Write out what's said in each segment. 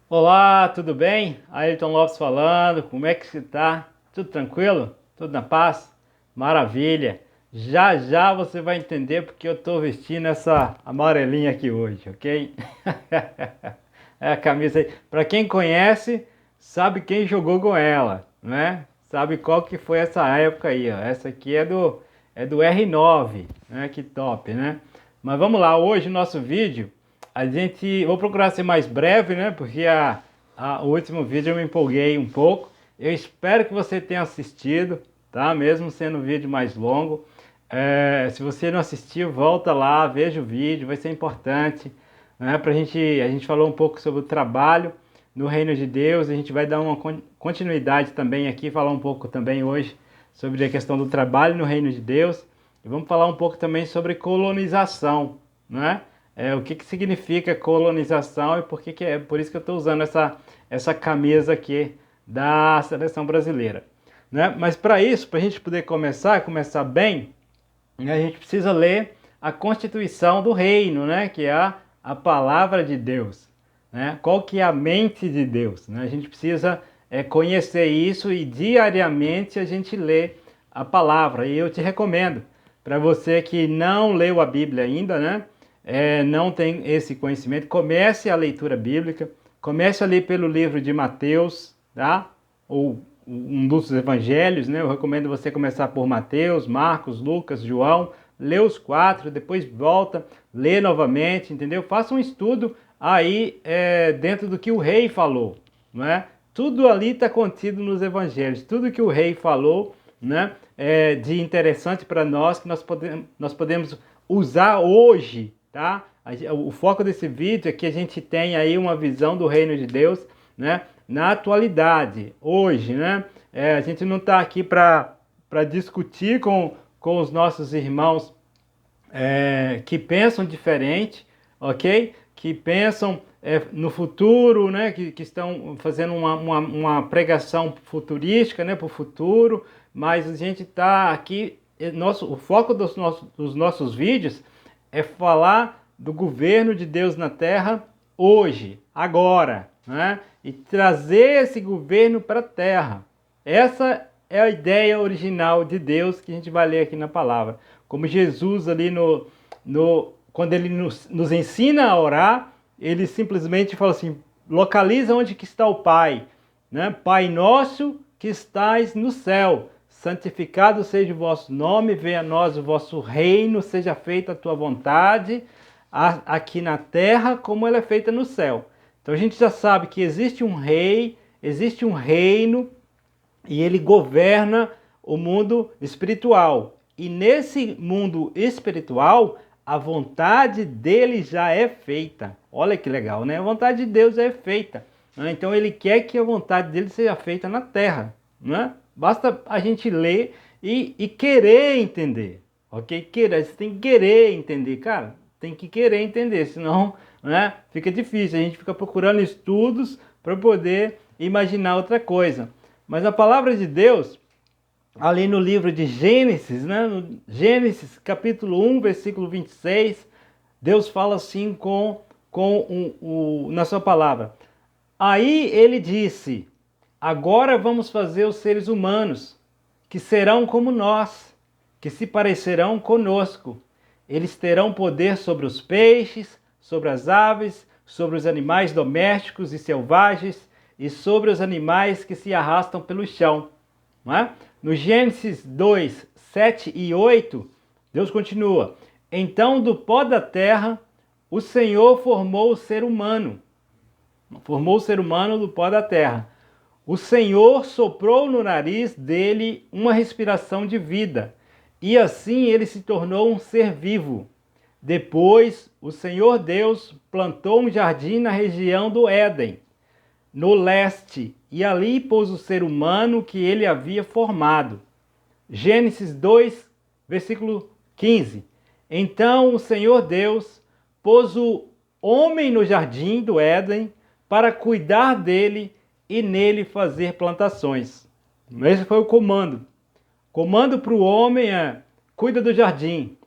Olá, tudo bem? Ayrton Lopes falando, como é que você tá? Tudo tranquilo? Tudo na paz? Maravilha! Já já você vai entender porque eu tô vestindo essa amarelinha aqui hoje, ok? É a camisa aí. Para quem conhece, sabe quem jogou com ela, né? Sabe qual que foi essa época aí, ó. Essa aqui é do R9, né? Que top, né? Mas vamos lá, hoje o nosso vídeo, vou procurar ser mais breve, né? Porque o último vídeo eu me empolguei um pouco. Eu espero que você tenha assistido, tá? Mesmo sendo um vídeo mais longo. Se você não assistiu, volta lá, veja o vídeo, vai ser importante, né? A gente falou um pouco sobre o trabalho no reino de Deus. A gente vai dar uma continuidade também aqui, falar um pouco também hoje sobre a questão do trabalho no reino de Deus. E vamos falar um pouco também sobre colonização, né? O que significa colonização e é por isso que eu estou usando essa camisa aqui da seleção brasileira, né? Mas para isso, para a gente poder começar bem, né, a gente precisa ler a Constituição do Reino, né? Que é a palavra de Deus, né? Qual que é a mente de Deus, né? A gente precisa conhecer isso e diariamente a gente lê a palavra. E eu te recomendo, para você que não leu a Bíblia ainda, né? Não tem esse conhecimento, comece a leitura bíblica, comece a ler pelo livro de Mateus, tá? Ou um dos evangelhos, né? Eu recomendo você começar por Mateus, Marcos, Lucas, João, lê os quatro, depois volta, lê novamente, entendeu? Faça um estudo aí dentro do que o rei falou, né? Tudo ali está contido nos evangelhos, tudo que o rei falou, né? De interessante para nós, que nós podemos usar hoje, tá? O foco desse vídeo é que a gente tem aí uma visão do reino de Deus, né? Na atualidade, hoje, né? A gente não está aqui para discutir com os nossos irmãos que pensam diferente, ok? Que pensam no futuro, né? Que estão fazendo uma pregação futurística, né? Para o futuro, mas a gente está aqui, o foco dos nossos vídeos é falar do governo de Deus na Terra hoje, agora, né? E trazer esse governo para a Terra. Essa é a ideia original de Deus que a gente vai ler aqui na palavra. Como Jesus ali quando ele nos ensina a orar, ele simplesmente fala assim, localiza onde que está o Pai, né? Pai nosso que estais no céu, santificado seja o vosso nome, venha a nós o vosso reino, seja feita a tua vontade, aqui na terra como ela é feita no céu. Então a gente já sabe que existe um rei, existe um reino, e ele governa o mundo espiritual. E nesse mundo espiritual, a vontade dele já é feita. Olha que legal, né? A vontade de Deus é feita. Né? Então ele quer que a vontade dele seja feita na terra. Né? Basta a gente ler e querer entender. Ok? Você tem que querer entender, cara. Tem que querer entender, senão, né, fica difícil. A gente fica procurando estudos para poder imaginar outra coisa. Mas a palavra de Deus, ali no livro de Gênesis, né? No Gênesis capítulo 1, versículo 26, Deus fala assim na sua palavra. Aí ele disse, agora vamos fazer os seres humanos, que serão como nós, que se parecerão conosco. Eles terão poder sobre os peixes, sobre as aves, sobre os animais domésticos e selvagens, e sobre os animais que se arrastam pelo chão. Não é? No Gênesis 2, 7 e 8, Deus continua. Então do pó da terra o Senhor formou o ser humano. Formou o ser humano do pó da terra. O Senhor soprou no nariz dele uma respiração de vida, e assim ele se tornou um ser vivo. Depois, o Senhor Deus plantou um jardim na região do Éden, no leste, e ali pôs o ser humano que ele havia formado. Gênesis 2, versículo 15. Então o Senhor Deus pôs o homem no jardim do Éden para cuidar dele e nele fazer plantações. Esse foi o comando. Comando para o homem cuida do jardim,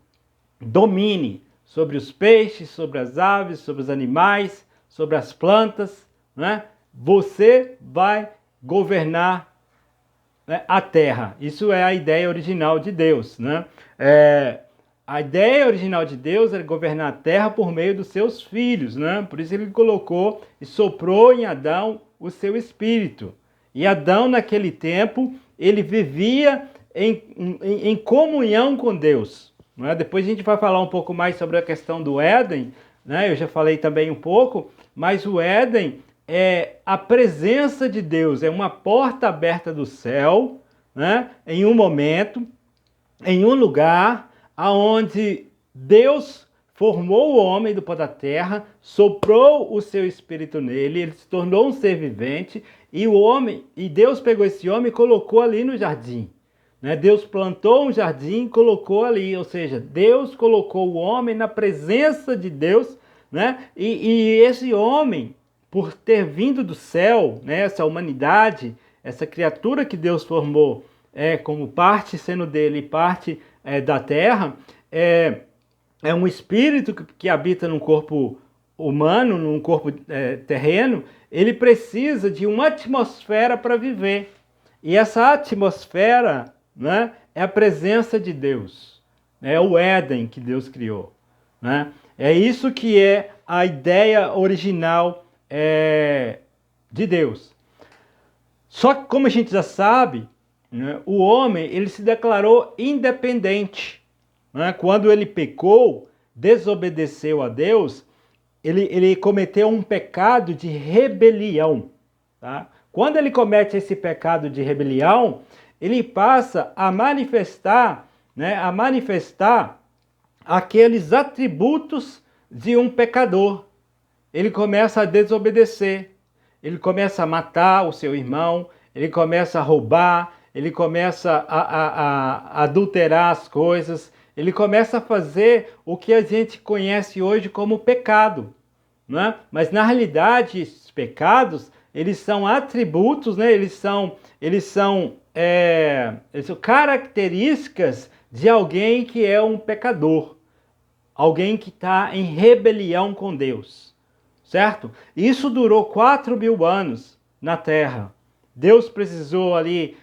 domine sobre os peixes, sobre as aves, sobre os animais, sobre as plantas, né, você vai governar, né, a terra. Isso é a ideia original de Deus, né? A ideia original de Deus era governar a terra por meio dos seus filhos, né? Por isso ele colocou e soprou em Adão o seu espírito. E Adão, naquele tempo, ele vivia em comunhão com Deus, não é? Depois a gente vai falar um pouco mais sobre a questão do Éden, né? Eu já falei também um pouco, mas o Éden é a presença de Deus, é uma porta aberta do céu, né? Em um momento, em um lugar, aonde Deus formou o homem do pó da terra, soprou o seu espírito nele, ele se tornou um ser vivente, e Deus pegou esse homem e colocou ali no jardim, né? Deus plantou um jardim e colocou ali, ou seja, Deus colocou o homem na presença de Deus, né? E esse homem, por ter vindo do céu, né, essa humanidade, essa criatura que Deus formou, como parte sendo dele e parte da terra, é um espírito que habita num corpo humano, num corpo terreno. Ele precisa de uma atmosfera para viver. E essa atmosfera, né, é a presença de Deus. É o Éden que Deus criou, né? É isso que é a ideia original de Deus. Só que, como a gente já sabe, né, o homem ele se declarou independente, né? Quando ele pecou, desobedeceu a Deus, ele cometeu um pecado de rebelião. Tá? Quando ele comete esse pecado de rebelião, ele passa a manifestar, né, aqueles atributos de um pecador. Ele começa a desobedecer, ele começa a matar o seu irmão, ele começa a roubar, ele começa a adulterar as coisas, ele começa a fazer o que a gente conhece hoje como pecado, né? Mas na realidade, esses pecados, eles são atributos, né? Eles são características de alguém que é um pecador, alguém que está em rebelião com Deus, certo? Isso durou 4.000 anos na Terra. Deus precisou ali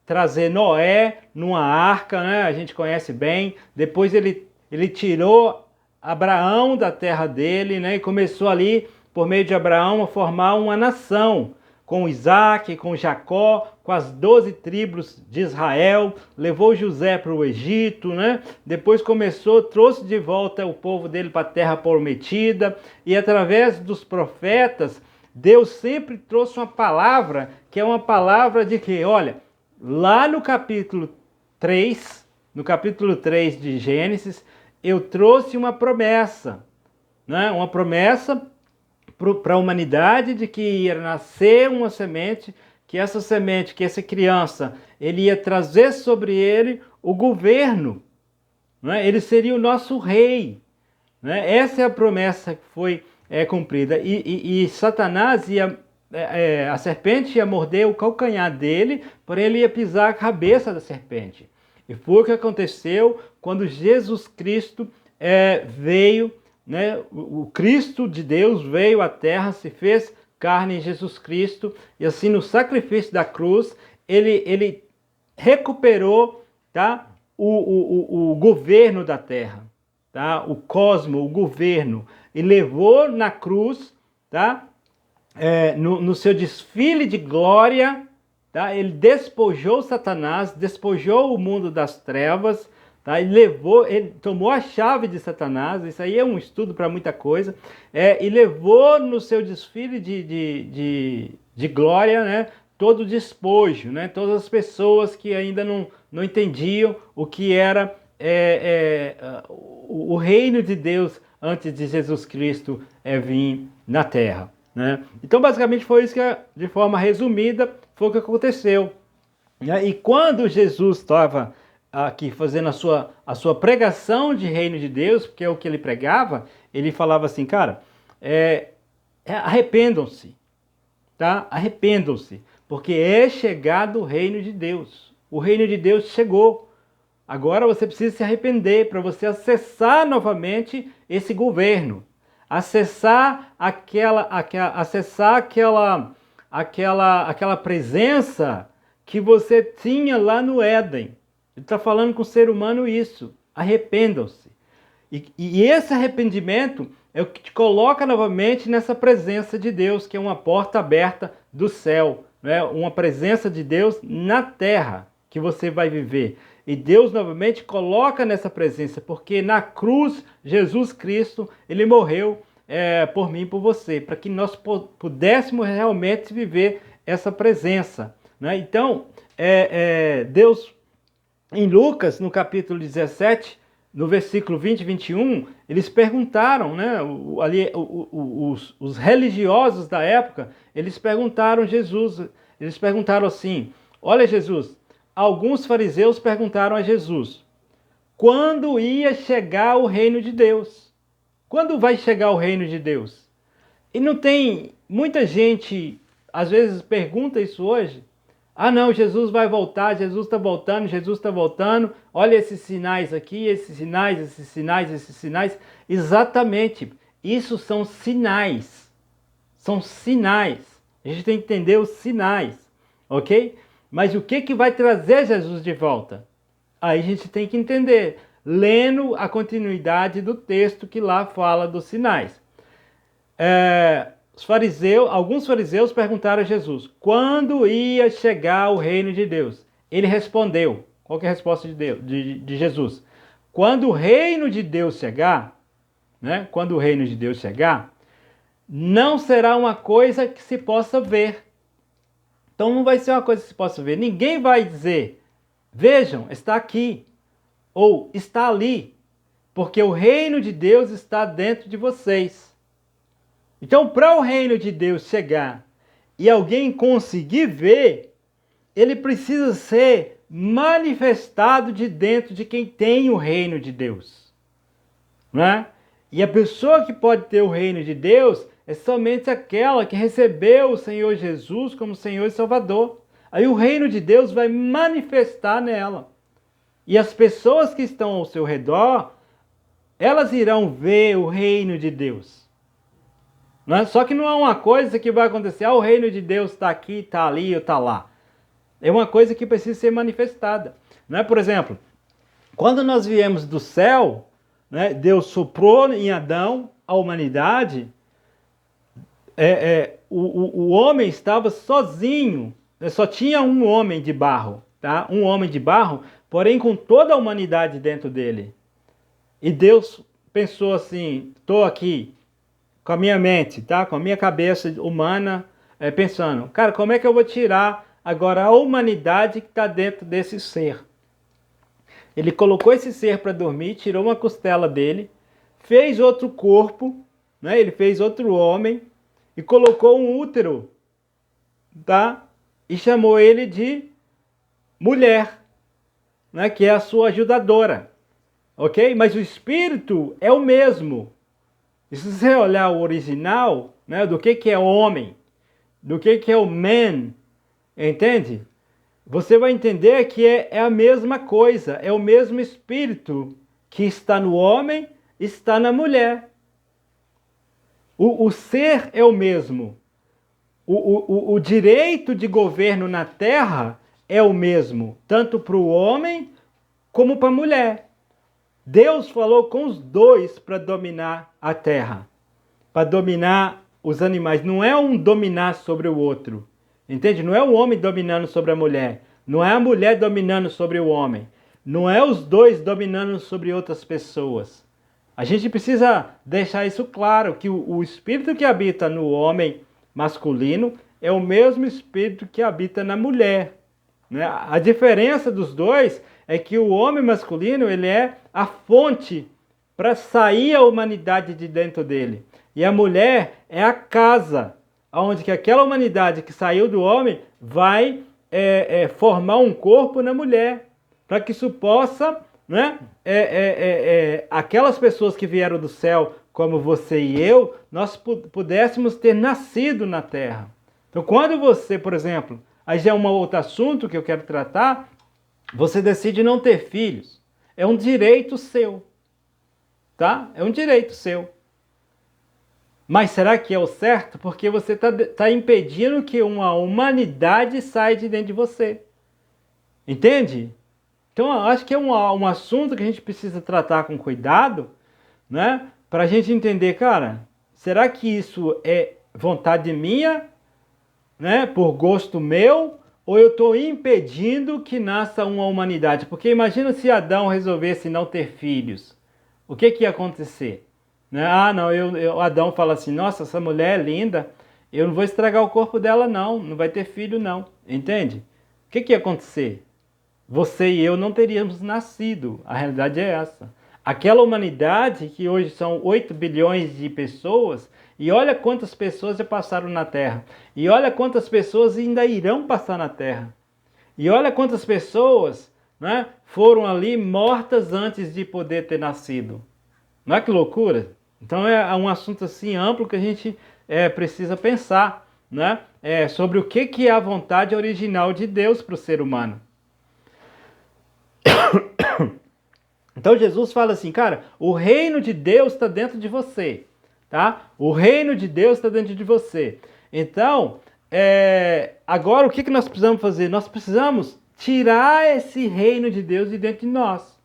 trazer Noé numa arca, né? A gente conhece bem. Depois ele tirou Abraão da terra dele, né? E começou ali, por meio de Abraão, a formar uma nação, com Isaac, com Jacó, com as 12 tribos de Israel, levou José para o Egito, né? Depois trouxe de volta o povo dele para a terra prometida, e através dos profetas, Deus sempre trouxe uma palavra, que é uma palavra de que, olha, lá no capítulo 3 de Gênesis, eu trouxe uma promessa, né? Uma promessa para a humanidade de que ia nascer uma semente, que essa criança, ele ia trazer sobre ele o governo, né? Ele seria o nosso rei, né? Essa é a promessa que foi cumprida. E Satanás a serpente ia morder o calcanhar dele, porém ele ia pisar a cabeça da serpente. E foi o que aconteceu quando Jesus Cristo veio, né? O Cristo de Deus veio à terra, se fez carne em Jesus Cristo, e assim no sacrifício da cruz, ele recuperou, tá? O governo da terra, tá? O cosmo, o governo, e levou na cruz, tá? No seu desfile de glória, tá? Ele despojou Satanás, despojou o mundo das trevas, tá? Ele tomou a chave de Satanás. Isso aí é um estudo para muita coisa, e levou no seu desfile de glória, né, todo o despojo, né, todas as pessoas que ainda não entendiam o que era o reino de Deus antes de Jesus Cristo vir na terra, né? Então basicamente foi isso que, de forma resumida, foi o que aconteceu, né? E quando Jesus estava aqui fazendo a sua pregação de reino de Deus, porque é o que ele pregava, ele falava assim, cara, arrependam-se, tá? Arrependam-se, porque é chegado o reino de Deus. O reino de Deus chegou. Agora você precisa se arrepender para você acessar novamente esse governo. acessar aquela presença que você tinha lá no Éden. Ele está falando com o ser humano isso. Arrependam-se. E esse arrependimento é o que te coloca novamente nessa presença de Deus, que é uma porta aberta do céu, né? Uma presença de Deus na terra que você vai viver. E Deus novamente coloca nessa presença, porque na cruz, Jesus Cristo, ele morreu por mim e por você, para que nós pudéssemos realmente viver essa presença, né? Então, Deus, em Lucas, no capítulo 17, no versículo 20 e 21, eles perguntaram, né, os religiosos da época, eles perguntaram a Jesus, eles perguntaram assim, olha Jesus, alguns fariseus perguntaram a Jesus, quando ia chegar o reino de Deus? Quando vai chegar o reino de Deus? E não tem, muita gente às vezes pergunta isso hoje, ah não, Jesus vai voltar, Jesus está voltando, olha esses sinais aqui, esses sinais, esses sinais, esses sinais. Exatamente, isso são sinais, a gente tem que entender os sinais, ok? Mas o que vai trazer Jesus de volta? Aí a gente tem que entender, lendo a continuidade do texto que lá fala dos sinais. Alguns fariseus perguntaram a Jesus, quando ia chegar o reino de Deus? Ele respondeu, qual que é a resposta de Jesus? Quando o reino de Deus chegar, né? Quando o reino de Deus chegar, não será uma coisa que se possa ver. Então não vai ser uma coisa que se possa ver. Ninguém vai dizer, vejam, está aqui, ou está ali, porque o reino de Deus está dentro de vocês. Então, para o reino de Deus chegar e alguém conseguir ver, ele precisa ser manifestado de dentro de quem tem o reino de Deus, né? E a pessoa que pode ter o reino de Deus é somente aquela que recebeu o Senhor Jesus como Senhor e Salvador. Aí o reino de Deus vai manifestar nela. E as pessoas que estão ao seu redor, elas irão ver o reino de Deus. Né? Só que não é uma coisa que vai acontecer, o reino de Deus está aqui, está ali ou está lá. É uma coisa que precisa ser manifestada. Né? Por exemplo, quando nós viemos do céu, né, Deus soprou em Adão a humanidade, o homem estava sozinho, só tinha um homem de barro, tá? Um homem de barro, porém com toda a humanidade dentro dele. E Deus pensou assim, estou aqui, com a minha mente, tá? Com a minha cabeça humana, pensando, cara, como é que eu vou tirar agora a humanidade que está dentro desse ser? Ele colocou esse ser para dormir, tirou uma costela dele, fez outro corpo, né? Ele fez outro homem e colocou um útero, tá? E chamou ele de mulher, né? Que é a sua ajudadora, ok? Mas o espírito é o mesmo. E se você olhar o original, né, do que é homem, do que é o man, entende? Você vai entender que é a mesma coisa, é o mesmo espírito que está no homem, está na mulher. O ser é o mesmo. O direito de governo na terra é o mesmo, tanto para o homem como para a mulher. Deus falou com os dois para dominar a terra, para dominar os animais. Não é um dominar sobre o outro, entende? Não é o homem dominando sobre a mulher, não é a mulher dominando sobre o homem, não é os dois dominando sobre outras pessoas. A gente precisa deixar isso claro, que o espírito que habita no homem masculino é o mesmo espírito que habita na mulher, né? A diferença dos dois é que o homem masculino, ele é a fonte para sair a humanidade de dentro dele. E a mulher é a casa, onde que aquela humanidade que saiu do homem vai formar um corpo na mulher, para que isso possa, né, aquelas pessoas que vieram do céu, como você e eu, nós pudéssemos ter nascido na terra. Então, quando você, por exemplo, aí já é um outro assunto que eu quero tratar, você decide não ter filhos, é um direito seu, tá? É um direito seu. Mas será que é o certo? Porque você está impedindo que uma humanidade saia de dentro de você. Entende? Então, eu acho que é um assunto que a gente precisa tratar com cuidado, né? Para a gente entender, cara, será que isso é vontade minha, né? Por gosto meu? Ou eu estou impedindo que nasça uma humanidade? Porque imagina se Adão resolvesse não ter filhos. O que ia acontecer? Né? Ah, não, Adão fala assim, nossa, essa mulher é linda, eu não vou estragar o corpo dela não vai ter filho não, entende? O que ia acontecer? Você e eu não teríamos nascido, a realidade é essa. Aquela humanidade que hoje são 8 bilhões de pessoas, e olha quantas pessoas já passaram na Terra, e olha quantas pessoas ainda irão passar na Terra, e olha quantas pessoas, né, foram ali mortas antes de poder ter nascido. Não é que loucura? Então é um assunto assim amplo que a gente precisa pensar, né? Sobre o que é a vontade original de Deus para o ser humano. Então Jesus fala assim, cara, o reino de Deus está dentro de você, tá? O reino de Deus está dentro de você. Então, agora o que nós precisamos fazer? Nós precisamos tirar esse reino de Deus de dentro de nós,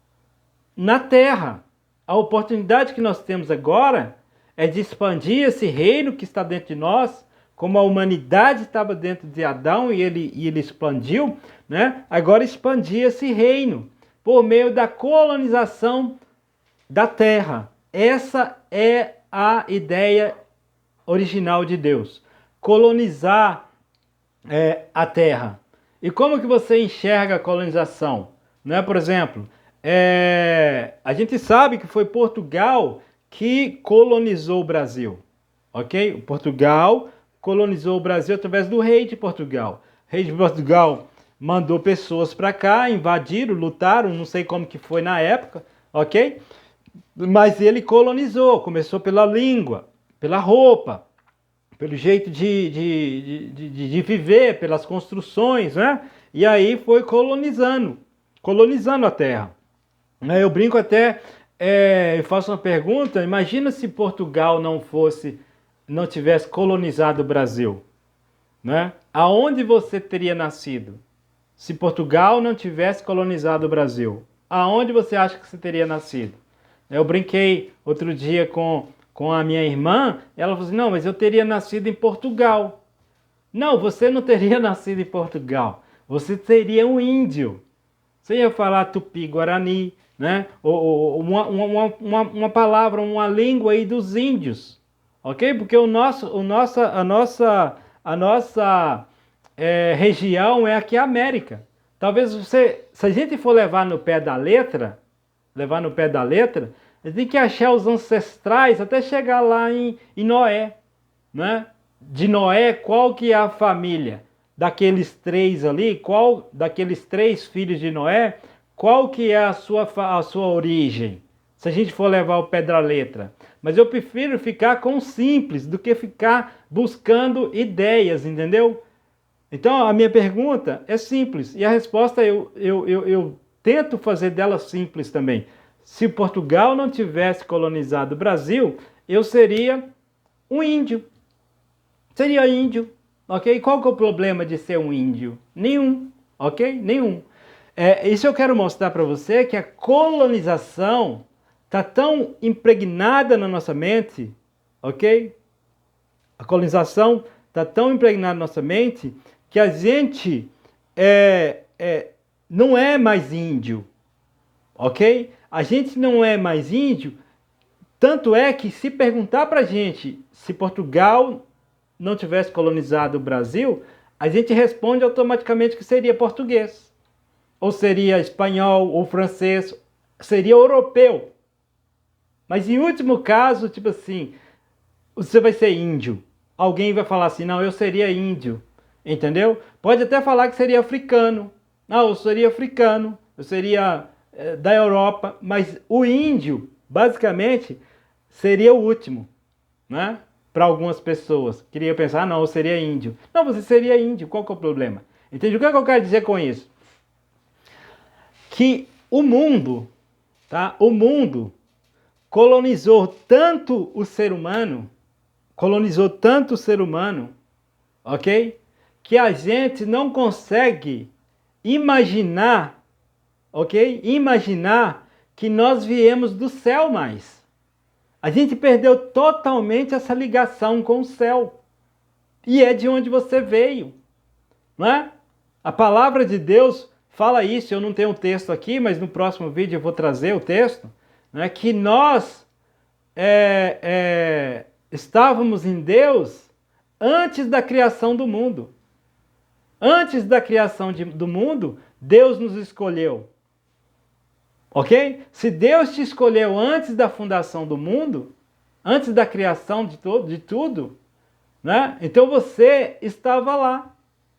na terra. A oportunidade que nós temos agora é de expandir esse reino que está dentro de nós, como a humanidade estava dentro de Adão e ele expandiu, né? Agora expandir esse reino por meio da colonização da terra. Essa é a ideia original de Deus. Colonizar a terra. E como que você enxerga a colonização? Né? Por exemplo, a gente sabe que foi Portugal que colonizou o Brasil. Ok? Portugal colonizou o Brasil através do rei de Portugal. O rei de Portugal mandou pessoas para cá, invadiram, lutaram, não sei como que foi na época, ok? Mas ele colonizou, começou pela língua, pela roupa, pelo jeito de viver, pelas construções, né? E aí foi colonizando a terra. Eu brinco até, eu faço uma pergunta, imagina se Portugal não tivesse colonizado o Brasil, né? Aonde você teria nascido? Se Portugal não tivesse colonizado o Brasil, aonde você acha que você teria nascido? Eu brinquei outro dia com a minha irmã, ela falou assim, não, mas eu teria nascido em Portugal. Não, você não teria nascido em Portugal, você seria um índio. Você ia falar tupi-guarani, né? Ou uma palavra, uma língua aí dos índios, ok? Porque a nossa região é aqui a América. Talvez se a gente for levar no pé da letra, a gente tem que achar os ancestrais até chegar lá em Noé, né? De Noé, qual que é a família daqueles três ali? Qual daqueles três filhos de Noé? Qual que é a sua origem? Se a gente for levar o pé da letra. Mas eu prefiro ficar com o simples do que ficar buscando ideias, entendeu? Então a minha pergunta é simples e a resposta eu tento fazer dela simples também. Se Portugal não tivesse colonizado o Brasil, eu seria um índio. Seria índio, ok? Qual que é o problema de ser um índio? Nenhum, ok? Nenhum. Isso eu quero mostrar para você que a colonização está tão impregnada na nossa mente, ok? A colonização está tão impregnada na nossa mente que a gente não é mais índio, ok? A gente não é mais índio, tanto é que se perguntar para a gente se Portugal não tivesse colonizado o Brasil, a gente responde automaticamente que seria português, ou seria espanhol, ou francês, seria europeu. Mas em último caso, tipo assim, você vai ser índio. Alguém vai falar assim, não, eu seria índio, entendeu? Pode até falar que seria africano. Não, eu seria africano, eu seria da Europa, mas o índio, basicamente, seria o último, né? Para algumas pessoas. Queria pensar, não, eu seria índio. Não, você seria índio, qual que é o problema? Entende? O que eu quero dizer com isso? Que o mundo, tá? O mundo colonizou tanto o ser humano, colonizou tanto o ser humano, ok? Que a gente não consegue imaginar, ok? Imaginar que nós viemos do céu mais. A gente perdeu totalmente essa ligação com o céu. E é de onde você veio, não é? A palavra de Deus fala isso. Eu não tenho o texto aqui, mas no próximo vídeo eu vou trazer o texto, né? Que nós estávamos em Deus antes da criação do mundo. Antes da criação do mundo, Deus nos escolheu. Ok? Se Deus te escolheu antes da fundação do mundo, antes da criação de tudo, né? Então você estava lá,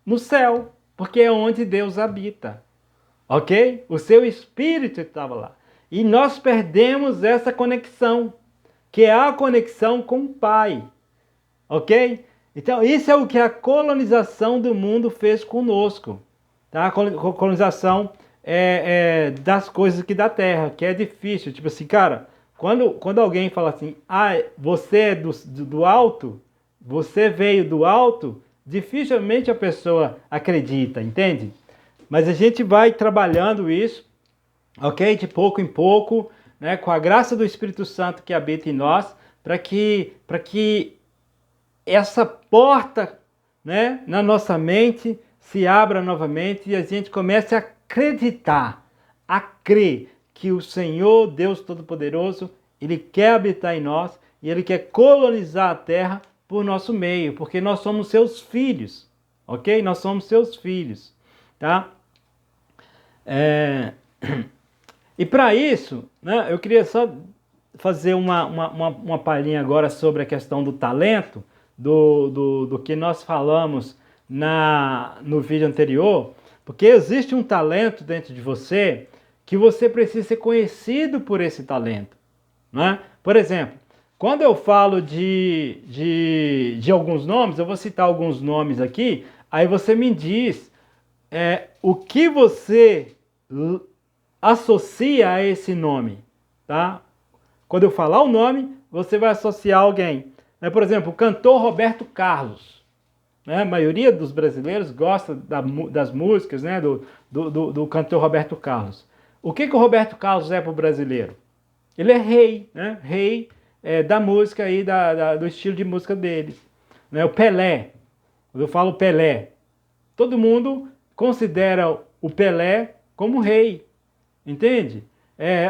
no céu, porque é onde Deus habita. Ok? O seu espírito estava lá. E nós perdemos essa conexão, que é a conexão com o Pai. Ok? Então, isso é o que a colonização do mundo fez conosco. Tá? A colonização das coisas aqui da Terra, que é difícil. Tipo assim, cara, quando alguém fala assim, você é do alto, você veio do alto, dificilmente a pessoa acredita, entende? Mas a gente vai trabalhando isso, ok? De pouco em pouco, né? Com a graça do Espírito Santo que habita em nós, para que essa porta, né, na nossa mente se abra novamente e a gente comece a acreditar, a crer que o Senhor, Deus Todo-Poderoso, Ele quer habitar em nós e Ele quer colonizar a terra por nosso meio, porque nós somos seus filhos, ok? Nós somos seus filhos, tá? E para isso, né, eu queria só fazer uma palhinha agora sobre a questão do talento, do que nós falamos no vídeo anterior, porque existe um talento dentro de você que você precisa ser conhecido por esse talento, né? Por exemplo, quando eu falo de alguns nomes, eu vou citar alguns nomes aqui, aí você me diz o que você associa a esse nome, tá? Quando eu falar o nome, você vai associar alguém. Por exemplo, o cantor Roberto Carlos. A maioria dos brasileiros gosta das músicas, né, do cantor Roberto Carlos. O que o Roberto Carlos é para o brasileiro? Ele é rei, né? Rei da música aí, do estilo de música dele. Né? O Pelé, quando eu falo Pelé, todo mundo considera o Pelé como rei, entende?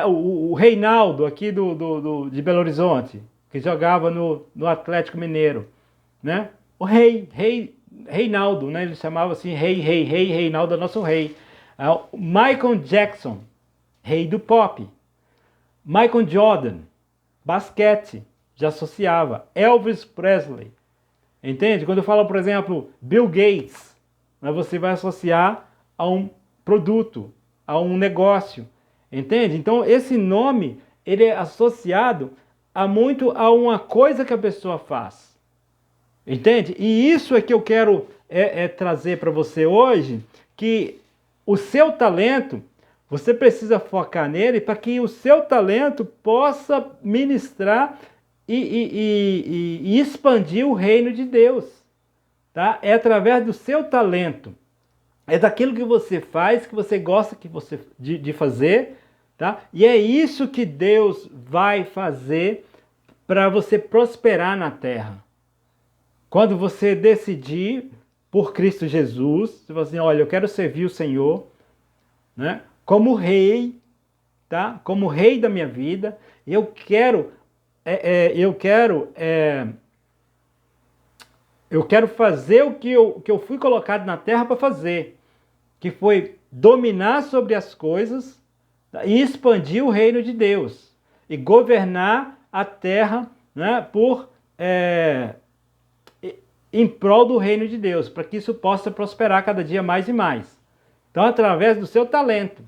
O Reinaldo aqui de Belo Horizonte, que jogava no Atlético Mineiro, né? O Reinaldo, né? Ele chamava assim, Reinaldo é nosso rei. O Michael Jackson, rei do pop. Michael Jordan, basquete, já associava. Elvis Presley, entende? Quando eu falo, por exemplo, Bill Gates, né, você vai associar a um produto, a um negócio, entende? Então, esse nome, ele é associado muito a uma coisa que a pessoa faz. Entende? E isso é que eu quero trazer para você hoje, que o seu talento, você precisa focar nele para que o seu talento possa ministrar e expandir o reino de Deus. Tá? É através do seu talento. É daquilo que você faz, que você gosta de fazer. Tá? E é isso que Deus vai fazer para você prosperar na terra. Quando você decidir por Cristo Jesus, você fala assim, olha, eu quero servir o Senhor, né, como rei, tá? Como rei da minha vida, eu quero fazer o que eu fui colocado na terra para fazer, que foi dominar sobre as coisas, tá? E expandir o reino de Deus e governar a terra, né, em prol do reino de Deus, para que isso possa prosperar cada dia mais e mais. Então, através do seu talento,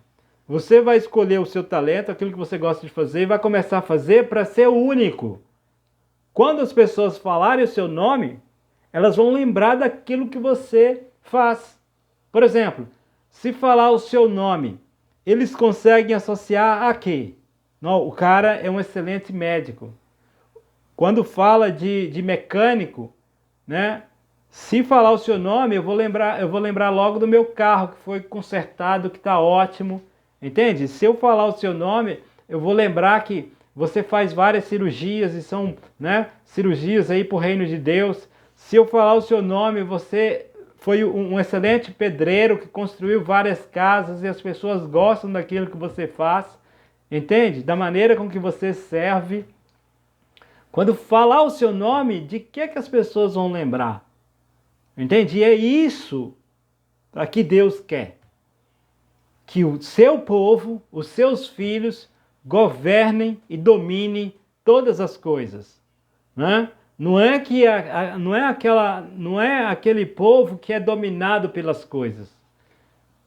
você vai escolher o seu talento, aquilo que você gosta de fazer, e vai começar a fazer para ser o único. Quando as pessoas falarem o seu nome, elas vão lembrar daquilo que você faz. Por exemplo, se falar o seu nome, eles conseguem associar a quê? Não, o cara é um excelente médico. Quando fala de mecânico, né? Se falar o seu nome, eu vou lembrar logo do meu carro que foi consertado, que está ótimo. Entende? Se eu falar o seu nome, eu vou lembrar que você faz várias cirurgias e são, né, cirurgias aí para o reino de Deus. Se eu falar o seu nome, você foi um excelente pedreiro que construiu várias casas e as pessoas gostam daquilo que você faz. Entende? Da maneira com que você serve. Quando falar o seu nome, de que as pessoas vão lembrar? Entende? E é isso que Deus quer. Que o seu povo, os seus filhos, governem e dominem todas as coisas. Né? Não é aquele povo que é dominado pelas coisas.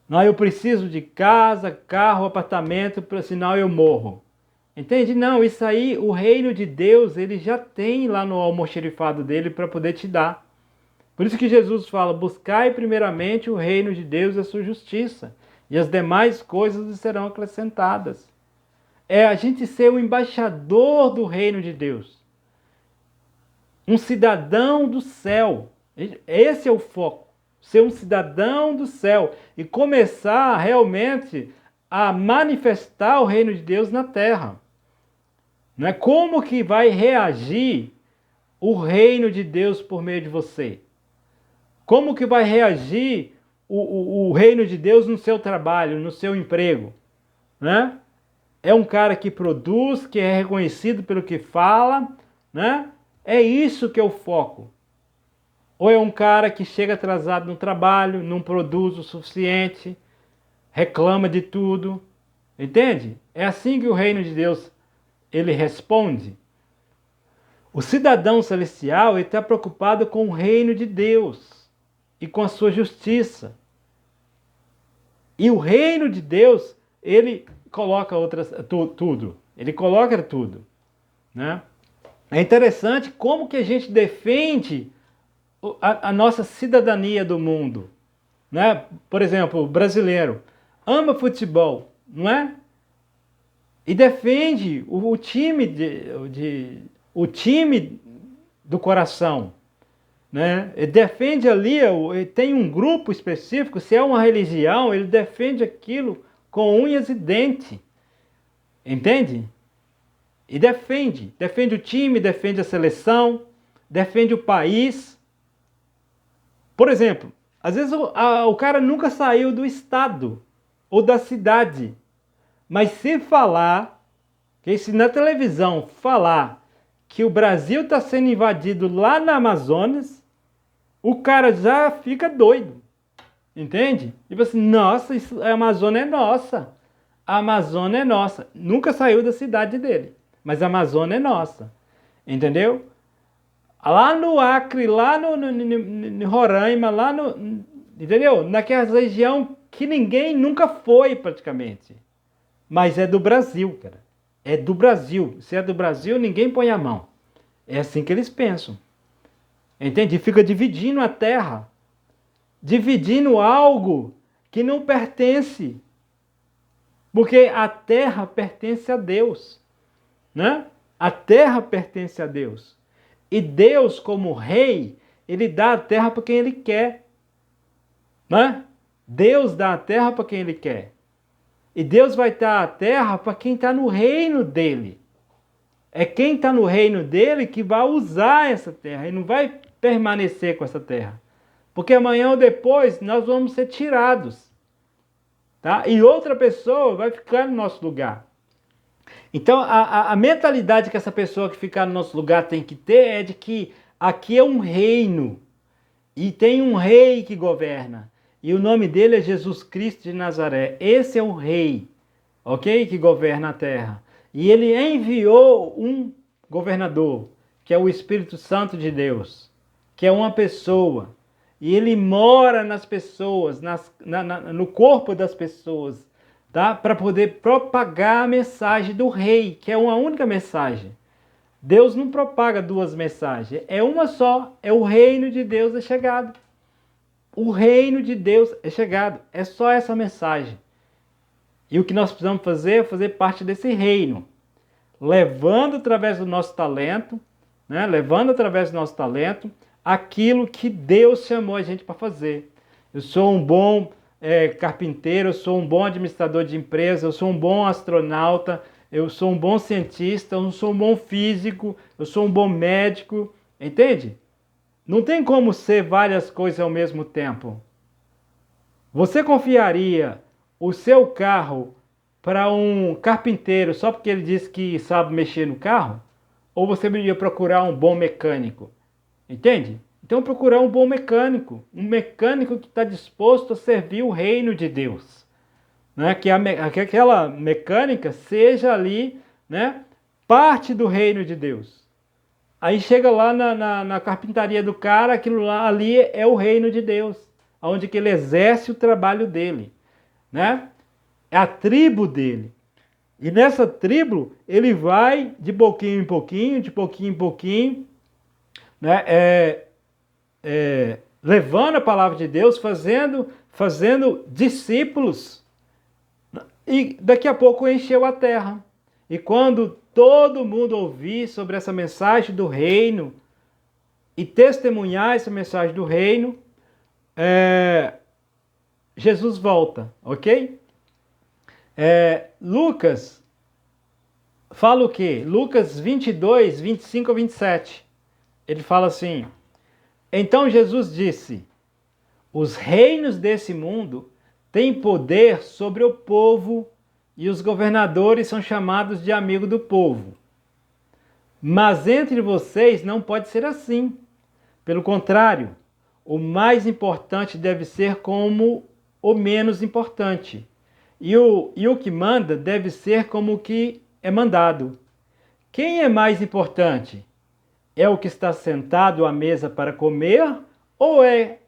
Não, eu preciso de casa, carro, apartamento, senão eu morro. Entende? Não, isso aí, o reino de Deus, ele já tem lá no almoxerifado dele para poder te dar. Por isso que Jesus fala, buscai primeiramente o reino de Deus e a sua justiça, e as demais coisas serão acrescentadas. É a gente ser o embaixador do reino de Deus. Um cidadão do céu. Esse é o foco. Ser um cidadão do céu e começar realmente a manifestar o reino de Deus na terra. Não é? Como que vai reagir o reino de Deus por meio de você? Como que vai reagir o reino de Deus no seu trabalho, no seu emprego? Né? É um cara que produz, que é reconhecido pelo que fala, né? É isso que é o foco. Ou é um cara que chega atrasado no trabalho, não produz o suficiente, reclama de tudo, entende? É assim que o reino de Deus ele responde. O cidadão celestial está preocupado com o reino de Deus e com a sua justiça. E o reino de Deus, ele coloca tudo. Ele coloca tudo. Né? É interessante como que a gente defende a nossa cidadania do mundo. Né? Por exemplo, o brasileiro ama futebol, não é? E defende o time do coração. Né? Ele defende ali, ele tem um grupo específico, se é uma religião, ele defende aquilo com unhas e dentes. Entende? E defende o time, defende a seleção, defende o país. Por exemplo, às vezes o cara nunca saiu do estado ou da cidade, mas se falar, que se na televisão falar que o Brasil está sendo invadido lá na Amazonas, o cara já fica doido, entende? Tipo assim, nossa, a Amazônia é nossa. A Amazônia é nossa. Nunca saiu da cidade dele, mas a Amazônia é nossa, entendeu? Lá no Acre, lá no Roraima, lá no... Entendeu? Naquela região que ninguém nunca foi praticamente. Mas é do Brasil, cara. É do Brasil. Se é do Brasil, ninguém põe a mão. É assim que eles pensam. Entende? Fica dividindo a terra. Dividindo algo que não pertence. Porque a terra pertence a Deus. Né? A terra pertence a Deus. E Deus, como rei, ele dá a terra para quem ele quer. Né? Deus dá a terra para quem ele quer. E Deus vai dar a terra para quem está no reino dele. É quem está no reino dele que vai usar essa terra e não vai permanecer com essa terra. Porque amanhã ou depois nós vamos ser tirados. Tá? E outra pessoa vai ficar no nosso lugar. Então a mentalidade que essa pessoa que ficar no nosso lugar tem que ter é de que aqui é um reino. E tem um rei que governa. E o nome dele é Jesus Cristo de Nazaré. Esse é o rei, ok? Que governa a terra. E ele enviou um governador, que é o Espírito Santo de Deus, que é uma pessoa. E ele mora nas pessoas, no corpo das pessoas, tá? Para poder propagar a mensagem do rei, que é uma única mensagem. Deus não propaga duas mensagens, é uma só, é o reino de Deus é chegado. O reino de Deus é chegado, é só essa mensagem. E o que nós precisamos fazer é fazer parte desse reino, levando através do nosso talento, né? Levando através do nosso talento aquilo que Deus chamou a gente para fazer. Eu sou um bom carpinteiro, eu sou um bom administrador de empresa, eu sou um bom astronauta, eu sou um bom cientista, eu sou um bom físico, eu sou um bom médico, entende? Não tem como ser várias coisas ao mesmo tempo. Você confiaria o seu carro para um carpinteiro só porque ele disse que sabe mexer no carro? Ou você iria procurar um bom mecânico? Entende? Então procurar um bom mecânico. Um mecânico que está disposto a servir o reino de Deus. Né? Que aquela mecânica seja ali, né, parte do reino de Deus. Aí chega lá na carpintaria do cara, aquilo lá ali é o reino de Deus. Onde que ele exerce o trabalho dele. Né? É a tribo dele. E nessa tribo, ele vai de pouquinho em pouquinho, né? Levando a palavra de Deus, fazendo discípulos. E daqui a pouco encheu a terra. E quando todo mundo ouvir sobre essa mensagem do reino e testemunhar essa mensagem do reino, Jesus volta, ok? Lucas fala o quê? Lucas 22, 25 a 27. Ele fala assim: então Jesus disse: os reinos desse mundo têm poder sobre o povo e os governadores são chamados de amigo do povo. Mas entre vocês não pode ser assim. Pelo contrário, o mais importante deve ser como o menos importante. E o que manda deve ser como o que é mandado. Quem é mais importante? É o que está sentado à mesa para comer ou é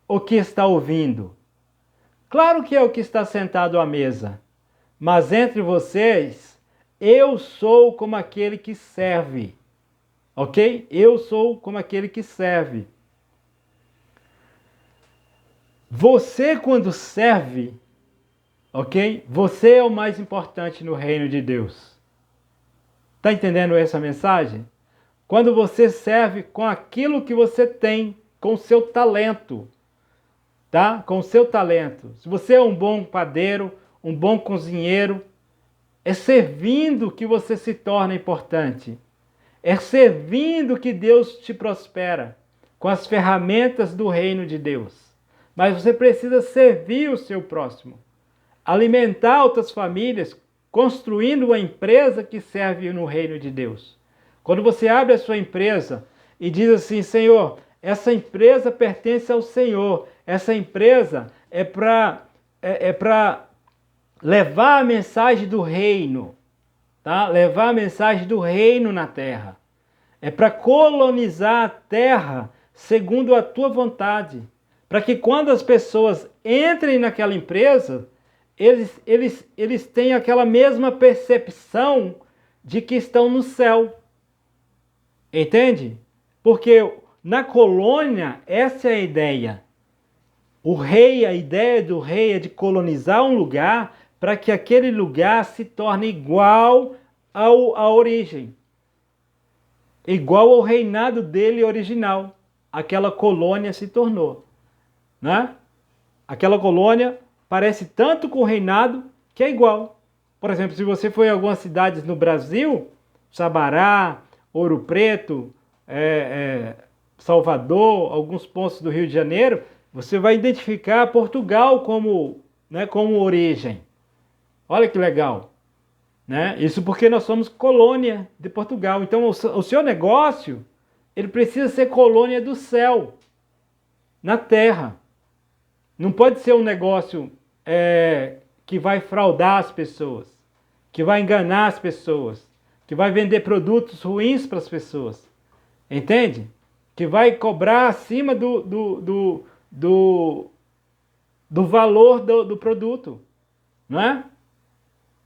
o que está ouvindo? Claro que é o que está sentado à mesa. Mas entre vocês, eu sou como aquele que serve. Ok? Eu sou como aquele que serve. Você, quando serve, ok? Você é o mais importante no reino de Deus. Está entendendo essa mensagem? Quando você serve com aquilo que você tem, com o seu talento, tá? Com o seu talento. Se você é um bom padeiro, um bom cozinheiro, é servindo que você se torna importante. É servindo que Deus te prospera com as ferramentas do reino de Deus. Mas você precisa servir o seu próximo. Alimentar outras famílias, construindo uma empresa que serve no reino de Deus. Quando você abre a sua empresa e diz assim: Senhor, essa empresa pertence ao Senhor. Essa empresa é para levar a mensagem do reino. Tá? Levar a mensagem do reino na terra. É para colonizar a terra segundo a tua vontade. Para que quando as pessoas entrem naquela empresa, eles tenham aquela mesma percepção de que estão no céu. Entende? Porque na colônia, essa é a ideia. A ideia do rei é de colonizar um lugar para que aquele lugar se torne igual à origem. Igual ao reinado dele original. Aquela colônia se tornou. Né? Aquela colônia parece tanto com o reinado que é igual. Por exemplo, se você for em algumas cidades no Brasil, Sabará, Ouro Preto, Salvador, alguns pontos do Rio de Janeiro, você vai identificar Portugal como origem. Olha que legal. Né? Isso porque nós somos colônia de Portugal. Então o seu negócio, ele precisa ser colônia do céu, na terra. Não pode ser um negócio que vai fraudar as pessoas, que vai enganar as pessoas, que vai vender produtos ruins para as pessoas. Entende? Que vai cobrar acima do valor do produto. Não é?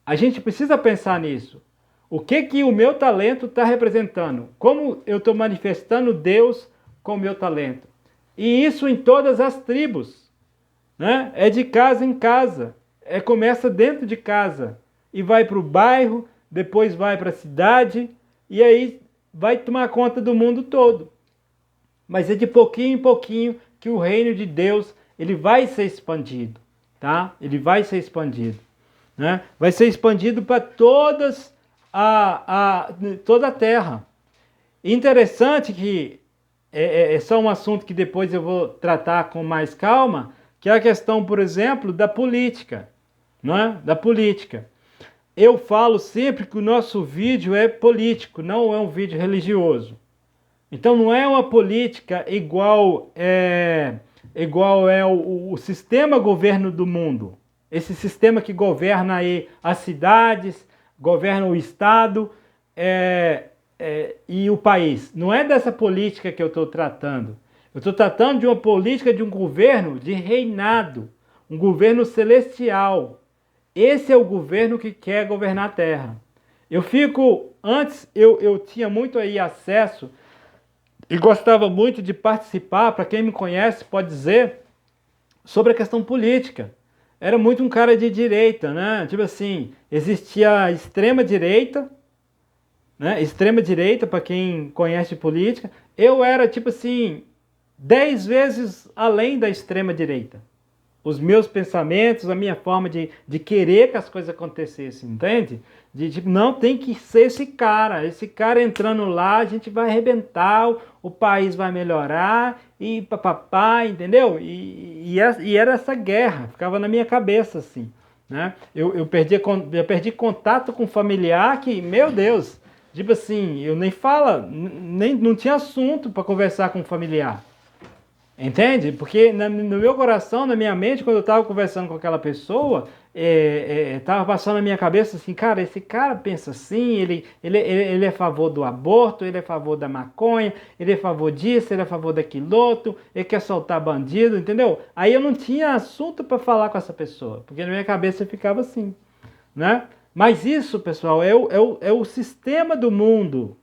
A gente precisa pensar nisso. O que o meu talento está representando? Como eu estou manifestando Deus com o meu talento? E isso em todas as tribos. Né? É de casa em casa. Começa dentro de casa. E vai para o bairro, depois vai para a cidade. E aí vai tomar conta do mundo todo. Mas é de pouquinho em pouquinho que o reino de Deus ele vai ser expandido, tá? Ele vai ser expandido, né? Vai ser expandido para toda a terra. Interessante que é só um assunto que depois eu vou tratar com mais calma, que é a questão, por exemplo, da política, não é? Da política. Eu falo sempre que o nosso vídeo é político, não é um vídeo religioso. Então não é uma política igual é o sistema governo do mundo. Esse sistema que governa aí as cidades, governa o estado e o país. Não é dessa política que eu estou tratando. Eu estou tratando de uma política de um governo de reinado, um governo celestial. Esse é o governo que quer governar a terra. Antes eu tinha muito aí acesso e gostava muito de participar, para quem me conhece pode dizer, sobre a questão política. Era muito um cara de direita, né? Tipo assim, existia a extrema direita, né? Extrema direita, para quem conhece política. Eu era, tipo assim, 10 vezes além da extrema direita. Os meus pensamentos, a minha forma de querer que as coisas acontecessem, entende? De tipo, não, tem que ser esse cara entrando lá, a gente vai arrebentar, o país vai melhorar, e papapá, entendeu? E era essa guerra, ficava na minha cabeça, assim, né? Eu perdi contato com um familiar que, meu Deus, tipo assim, eu não tinha assunto para conversar com um familiar. Entende? Porque no meu coração, na minha mente, quando eu estava conversando com aquela pessoa, estava passando na minha cabeça assim, cara, esse cara pensa assim, ele é a favor do aborto, ele é a favor da maconha, ele é a favor disso, ele é a favor daquilo outro, ele quer soltar bandido, entendeu? Aí eu não tinha assunto para falar com essa pessoa, porque na minha cabeça ficava assim, né? Mas isso, pessoal, é o sistema do mundo,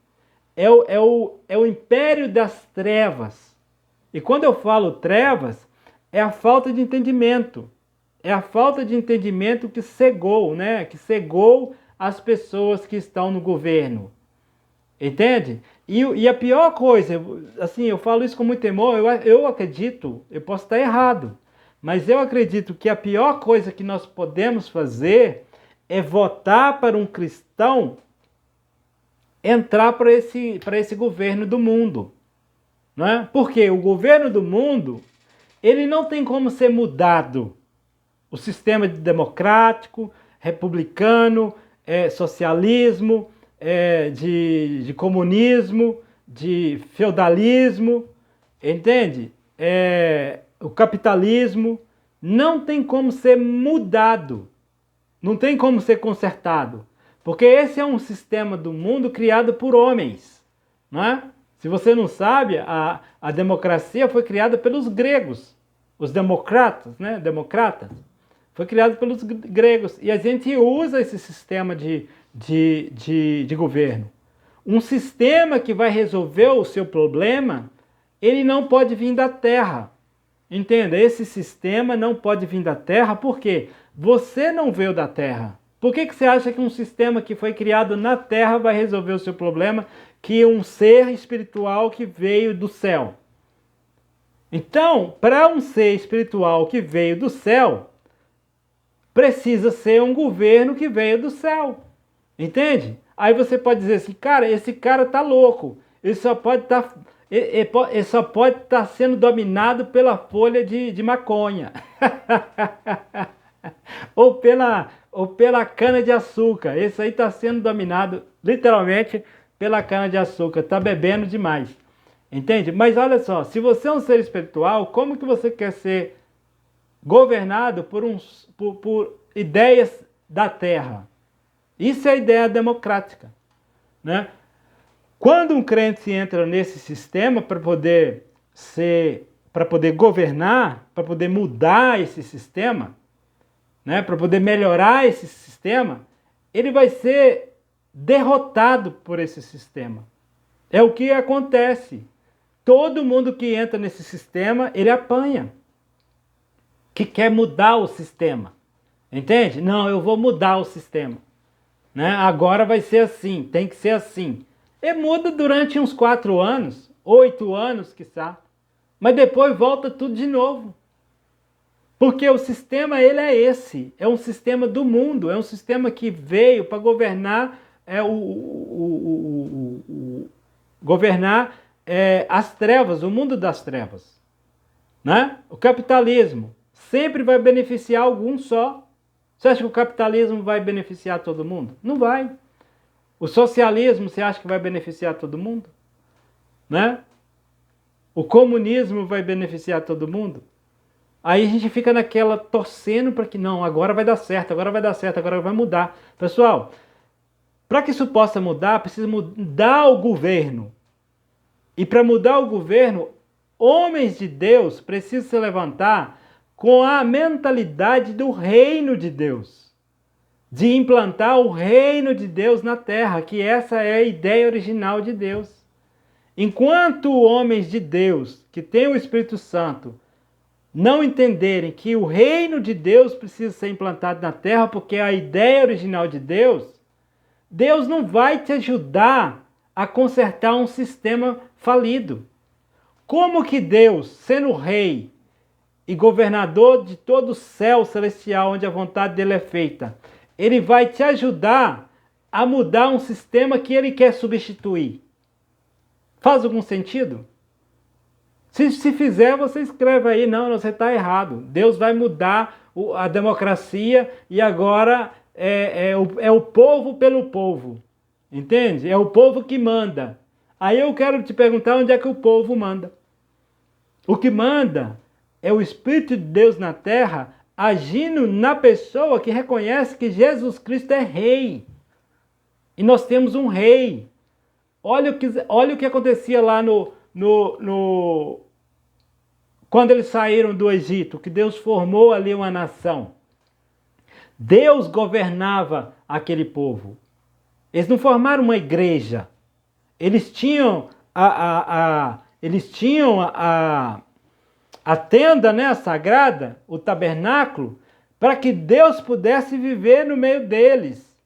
é o império das trevas. E quando eu falo trevas, é a falta de entendimento. É a falta de entendimento que cegou, né? Que cegou as pessoas que estão no governo. Entende? E a pior coisa, assim, eu falo isso com muito temor, eu acredito, eu posso estar errado, mas eu acredito que a pior coisa que nós podemos fazer é votar para um cristão entrar para esse governo do mundo. Não é? Porque o governo do mundo, ele não tem como ser mudado. O sistema democrático, republicano, socialismo, de comunismo, de feudalismo, entende? O capitalismo não tem como ser mudado, não tem como ser consertado, porque esse é um sistema do mundo criado por homens, não é? Se você não sabe, a democracia foi criada pelos gregos, os democratas, né? Democratas. Foi criado pelos gregos. E a gente usa esse sistema de governo. Um sistema que vai resolver o seu problema, ele não pode vir da terra. Entenda, esse sistema não pode vir da terra, por quê? Você não veio da terra. Por que você acha que um sistema que foi criado na terra vai resolver o seu problema, que um ser espiritual que veio do céu? Então, para um ser espiritual que veio do céu, precisa ser um governo que veio do céu. Entende? Aí você pode dizer assim, cara, esse cara tá louco. Ele só pode estar sendo dominado pela folha de maconha. ou pela cana de açúcar. Esse aí está sendo dominado literalmente pela cana de açúcar. Está bebendo demais. Entende? Mas olha só, se você é um ser espiritual, como que você quer ser governado por ideias da terra? Isso é a ideia democrática, né? Quando um crente entra nesse sistema para poder governar, para poder mudar esse sistema, né, para poder melhorar esse sistema, ele vai ser derrotado por esse sistema. É o que acontece. Todo mundo que entra nesse sistema, ele apanha. Que quer mudar o sistema. Entende? Não, eu vou mudar o sistema. Né? Agora vai ser assim, tem que ser assim. E muda durante uns 4 anos, 8 anos, quiçá. Mas depois volta tudo de novo. Porque o sistema, ele é esse. É um sistema do mundo. É um sistema que veio para governar, governar as trevas, o mundo das trevas. Né? O capitalismo sempre vai beneficiar algum só. Você acha que o capitalismo vai beneficiar todo mundo? Não vai. O socialismo, você acha que vai beneficiar todo mundo? Né? O comunismo vai beneficiar todo mundo? Aí a gente fica naquela torcendo para que não, agora vai dar certo, agora vai dar certo, agora vai mudar. Pessoal, para que isso possa mudar, precisa mudar o governo. E para mudar o governo, homens de Deus precisam se levantar com a mentalidade do reino de Deus. De implantar o reino de Deus na terra, que essa é a ideia original de Deus. Enquanto homens de Deus, que têm o Espírito Santo, não entenderem que o reino de Deus precisa ser implantado na terra, porque é a ideia original de Deus, Deus não vai te ajudar a consertar um sistema falido. Como que Deus, sendo rei e governador de todo o céu celestial, onde a vontade dele é feita, ele vai te ajudar a mudar um sistema que ele quer substituir? Faz algum sentido? Se fizer, você escreve aí, não, você está errado. Deus vai mudar a democracia e agora é o povo pelo povo. Entende? É o povo que manda. Aí eu quero te perguntar onde é que o povo manda. O que manda é o Espírito de Deus na terra agindo na pessoa que reconhece que Jesus Cristo é rei. E nós temos um rei. Olha o que acontecia lá quando eles saíram do Egito, que Deus formou ali uma nação. Deus governava aquele povo. Eles não formaram uma igreja. Eles tinham a tenda, né, sagrada, o tabernáculo, para que Deus pudesse viver no meio deles.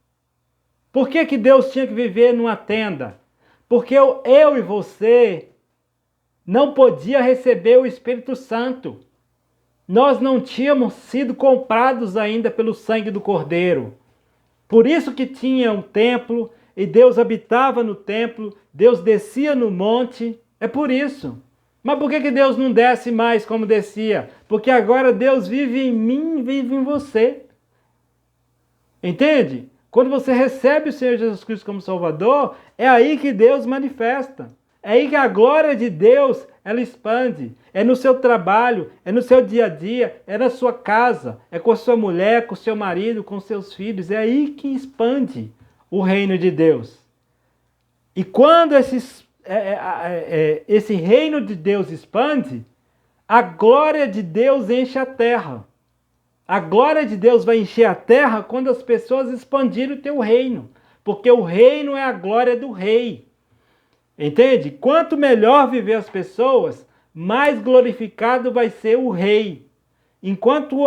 Por que que Deus tinha que viver numa tenda? Porque eu e você não podia receber o Espírito Santo. Nós não tínhamos sido comprados ainda pelo sangue do Cordeiro. Por isso que tinha um templo e Deus habitava no templo, Deus descia no monte. É por isso. Mas por que Deus não desce mais como descia? Porque agora Deus vive em mim, vive em você. Entende? Quando você recebe o Senhor Jesus Cristo como Salvador, é aí que Deus manifesta. É aí que a glória de Deus, ela expande. É no seu trabalho, é no seu dia a dia, é na sua casa, é com a sua mulher, com o seu marido, com seus filhos. É aí que expande o reino de Deus. E quando esse reino de Deus expande, a glória de Deus enche a terra. A glória de Deus vai encher a terra quando as pessoas expandirem o teu reino. Porque o reino é a glória do rei. Entende? Quanto melhor viver as pessoas, mais glorificado vai ser o rei. Enquanto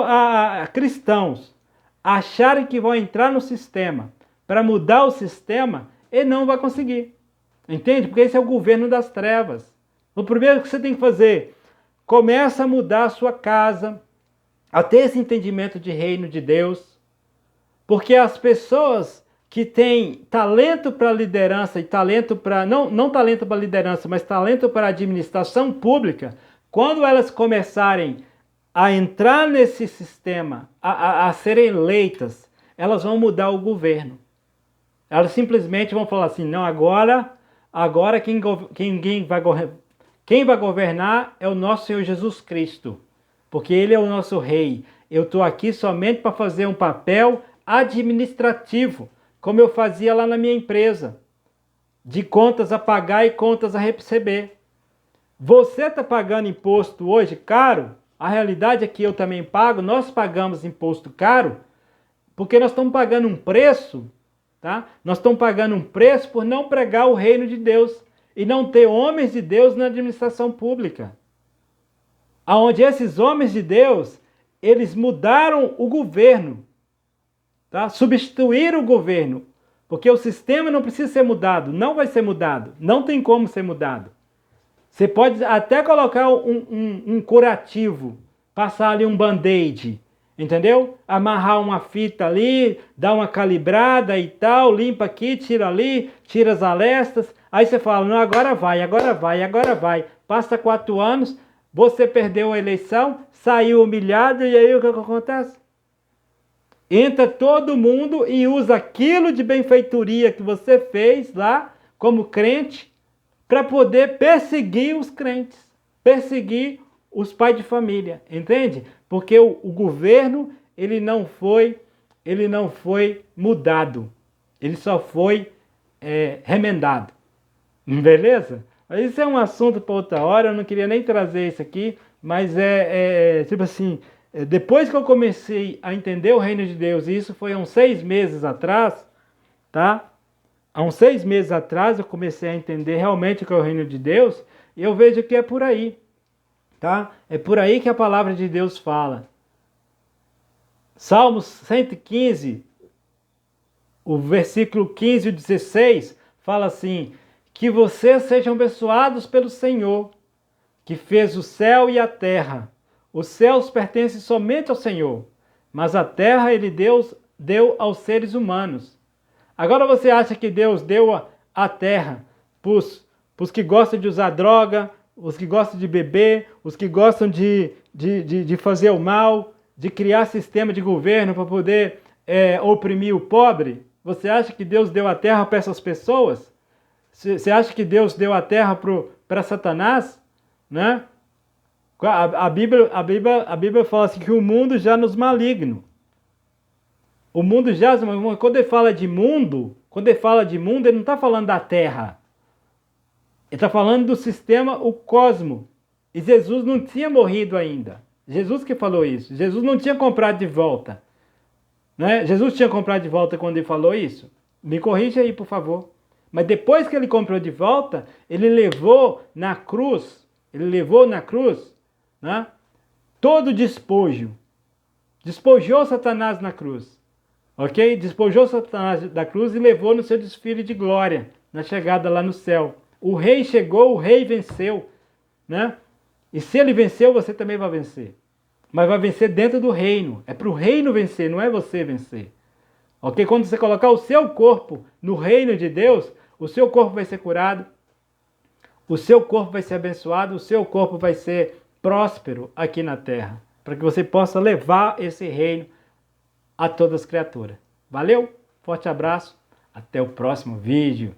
cristãos acharem que vão entrar no sistema para mudar o sistema, ele não vai conseguir. Entende? Porque esse é o governo das trevas. O primeiro que você tem que fazer, começa a mudar a sua casa, a ter esse entendimento de reino de Deus, porque as pessoas que têm talento para liderança e talento para, não talento para liderança, mas talento para administração pública, quando elas começarem a entrar nesse sistema, a serem eleitas, elas vão mudar o governo. Elas simplesmente vão falar assim, não, agora quem vai governar é o nosso Senhor Jesus Cristo. Porque Ele é o nosso rei. Eu estou aqui somente para fazer um papel administrativo, como eu fazia lá na minha empresa, de contas a pagar e contas a receber. Você está pagando imposto hoje caro? A realidade é que eu também pago, nós pagamos imposto caro, porque nós estamos pagando um preço, tá? Nós estamos pagando um preço por não pregar o reino de Deus e não ter homens de Deus na administração pública. Onde esses homens de Deus, eles mudaram o governo, tá? Substituíram o governo. Porque o sistema não precisa ser mudado, não vai ser mudado, não tem como ser mudado. Você pode até colocar um curativo, passar ali um band-aid, entendeu? Amarrar uma fita ali, dar uma calibrada e tal, limpa aqui, tira ali, tira as arestas. Aí você fala, não, agora vai, agora vai, agora vai. Passa 4 anos, você perdeu a eleição, saiu humilhado e aí o que acontece? Entra todo mundo e usa aquilo de benfeitoria que você fez lá como crente para poder perseguir os crentes, perseguir os pais de família, entende? Porque o governo ele não foi mudado, ele só foi remendado, beleza? Mas isso é um assunto para outra hora, eu não queria nem trazer isso aqui, mas tipo assim, depois que eu comecei a entender o reino de Deus, e isso foi há uns 6 meses atrás, tá? Há uns 6 meses atrás eu comecei a entender realmente o que é o reino de Deus, e eu vejo que é por aí, tá? É por aí que a palavra de Deus fala. Salmos 115, o versículo 15 e 16, fala assim, que vocês sejam abençoados pelo Senhor, que fez o céu e a terra. Os céus pertencem somente ao Senhor, mas a terra ele deu aos seres humanos. Agora você acha que Deus deu a terra para os que gostam de usar droga, os que gostam de beber, os que gostam de fazer o mal, de criar sistema de governo para poder oprimir o pobre? Você acha que Deus deu a terra para essas pessoas? Você acha que Deus deu a terra para Satanás? Né? A Bíblia fala assim que o mundo já nos maligno. O mundo já, quando ele fala de mundo, ele não está falando da terra. Ele está falando do sistema, o cosmo. E Jesus não tinha morrido ainda. Jesus que falou isso. Jesus não tinha comprado de volta. Né? Jesus tinha comprado de volta quando ele falou isso? Me corrija aí, por favor. Mas depois que ele comprou de volta, ele levou na cruz, né, todo o despojo. Despojou Satanás na cruz. Ok? Despojou Satanás da cruz e levou no seu desfile de glória, na chegada lá no céu. O rei chegou, o rei venceu, né? E se ele venceu, você também vai vencer. Mas vai vencer dentro do reino. É para o reino vencer, não é você vencer. Ok? Quando você colocar o seu corpo no reino de Deus, o seu corpo vai ser curado, o seu corpo vai ser abençoado, o seu corpo vai ser próspero aqui na terra. Para que você possa levar esse reino a todas as criaturas. Valeu? Forte abraço. Até o próximo vídeo.